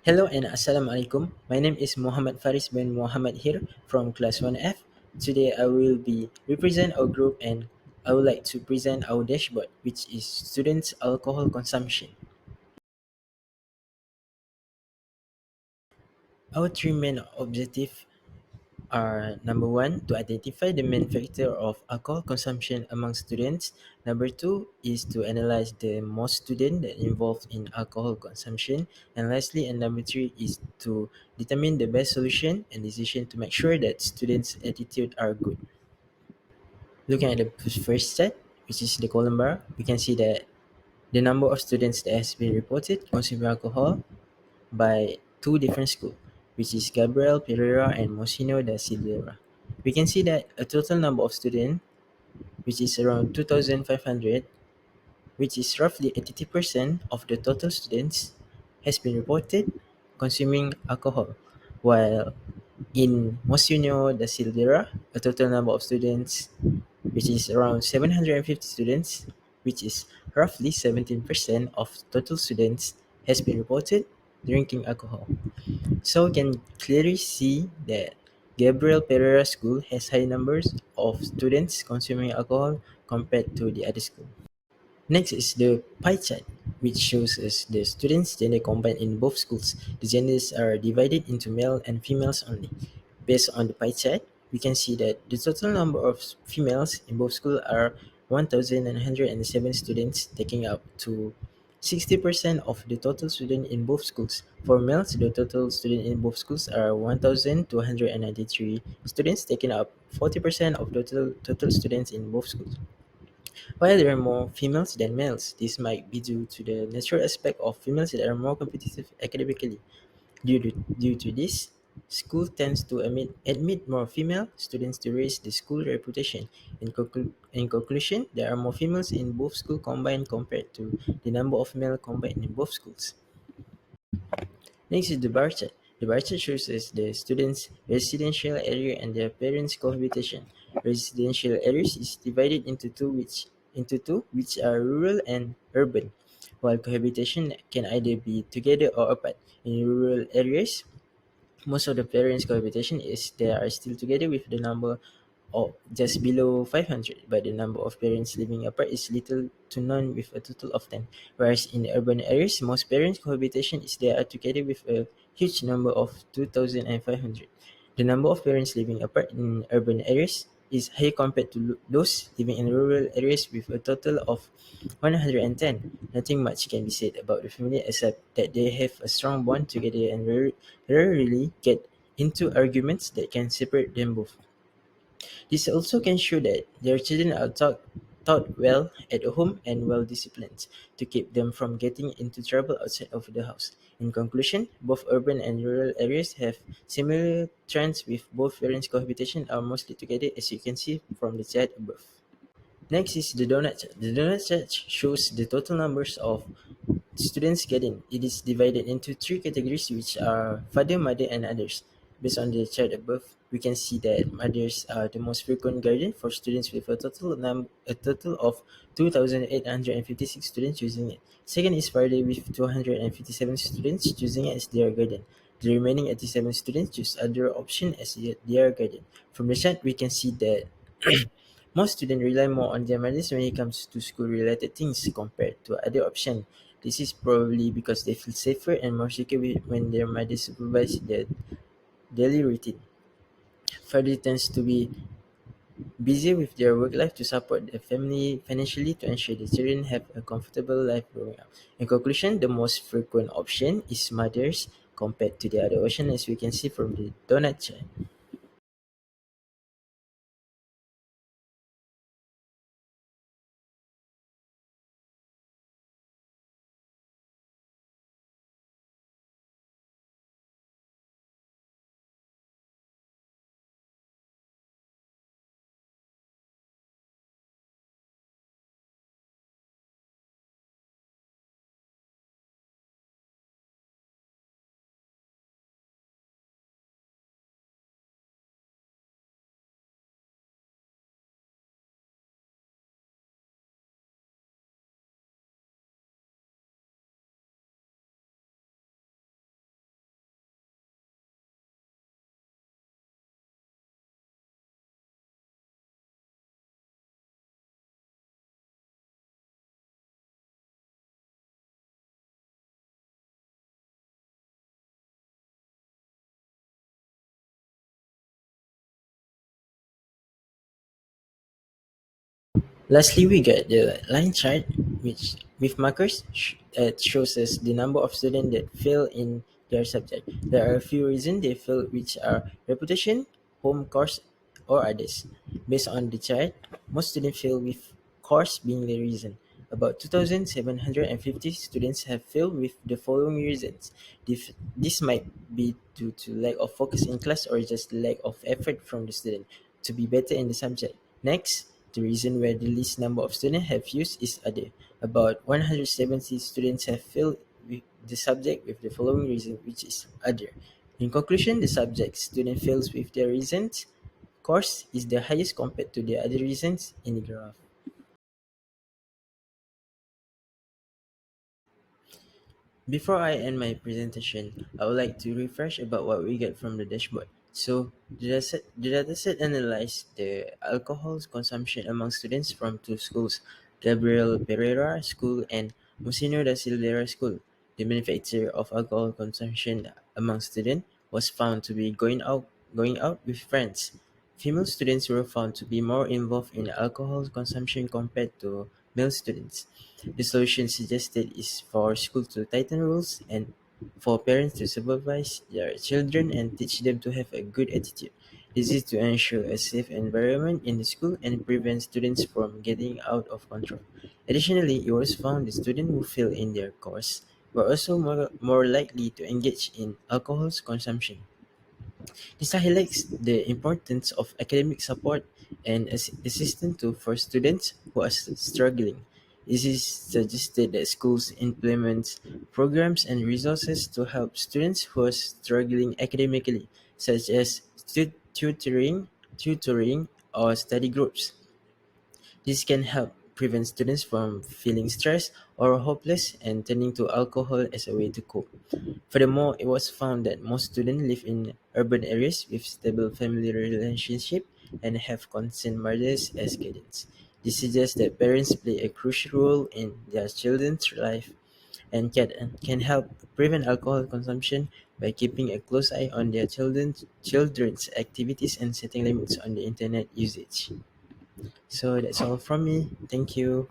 Hello and Assalamu alaikum. My name is Muhammad Faris bin Muhammad here from class 1F. Today I will be represent our group and I would like to present our dashboard which is students alcohol consumption. Our three main objectives are number one, to identify the main factor of alcohol consumption among students. Number two is to analyze the most students that involved in alcohol consumption. And lastly, and number three is to determine the best solution and decision to make sure that students' attitude are good. Looking at the first set, which is the column bar, we can see that the number of students that has been reported consuming alcohol by two different schools, which is Gabriel Pereira and Mosino da Silveira. We can see that a total number of students, which is around 2,500, which is roughly 82% of the total students, has been reported consuming alcohol, while in Mosino da Silveira, a total number of students, which is around 750 students, which is roughly 17% of total students, has been reported drinking alcohol. So we can clearly see that Gabriel Pereira School has high numbers of students consuming alcohol compared to the other school. Next is the pie chart, which shows us the students' gender combined in both schools. The genders are divided into male and females only. Based on the pie chart, we can see that the total number of females in both schools are 1,907 students, taking up to 60% of the total student in both schools. For males, the total student in both schools are 1,293 students, taking up 40% of total students in both schools. While there are more females than males, this might be due to the natural aspect of females that are more competitive academically. Due to this, school tends to admit more female students to raise the school reputation. In conclusion, there are more females in both schools combined compared to the number of male combined in both schools. Next is the bar chart. The bar chart shows us the students' residential area and their parents' cohabitation. Residential areas is divided into two, which are rural and urban, while cohabitation can either be together or apart. In rural areas, most of the parents' cohabitation is they are still together with the number of just below 500, but the number of parents living apart is little to none with a total of 10. Whereas in urban areas, most parents' cohabitation is they are together with a huge number of 2,500. The number of parents living apart in urban areas is high compared to those living in rural areas with a total of 110. Nothing much can be said about the family except that they have a strong bond together and rarely get into arguments that can separate them both. This also can show that their children are taught well at home and well disciplined to keep them from getting into trouble outside of the house. In conclusion, both urban and rural areas have similar trends with both parents' cohabitation are mostly together as you can see from the chart above. Next is the donut chart. The donut chart shows the total numbers of students get in. It is divided into three categories, which are father, mother, and others. Based on the chart above, we can see that mothers are the most frequent guardian for students with a total of 2,856 students choosing it. Second is father with 257 students choosing it as their guardian. The remaining 87 students choose other option as their guardian. From the chart, we can see that most students rely more on their mothers when it comes to school-related things compared to other options. This is probably because they feel safer and more secure when their mothers supervise their daily routine. Father tends to be busy with their work life to support the family financially to ensure the children have a comfortable life growing up. In conclusion, the most frequent option is mothers compared to the other option as we can see from the donut chart. Lastly, we get the line chart, which with markers that shows us the number of students that fail in their subject. There are a few reasons they fail, which are reputation, home course, or others. Based on the chart, most students fail with course being the reason. About 2,750 students have failed with the following reasons. This might be due to lack of focus in class or just lack of effort from the student to be better in the subject. Next, the reason where the least number of students have used is other. About 170 students have failed with the subject with the following reason, which is other. In conclusion, the subject student fails with their reasons course is the highest compared to the other reasons in the graph. Before I end my presentation, I would like to refresh about what we get from the dashboard. So, the dataset analyzed the alcohol consumption among students from two schools, Gabriel Pereira School and Monsignor da Silveira School. The main factor of alcohol consumption among students was found to be going out with friends. Female students were found to be more involved in alcohol consumption compared to male students. The solution suggested is for schools to tighten rules and for parents to supervise their children and teach them to have a good attitude. This is to ensure a safe environment in the school and prevent students from getting out of control. Additionally, it was found the students who fail in their course were also more likely to engage in alcohol consumption. This highlights the importance of academic support and assistance to for students who are struggling. It is suggested that schools implement programs and resources to help students who are struggling academically, such as tutoring, or study groups. This can help prevent students from feeling stressed or hopeless and turning to alcohol as a way to cope. Furthermore, it was found that most students live in urban areas with stable family relationship and have constant mothers as guardians. This suggests that parents play a crucial role in their children's life and can help prevent alcohol consumption by keeping a close eye on their children's activities and setting limits on the internet usage. So that's all from me. Thank you.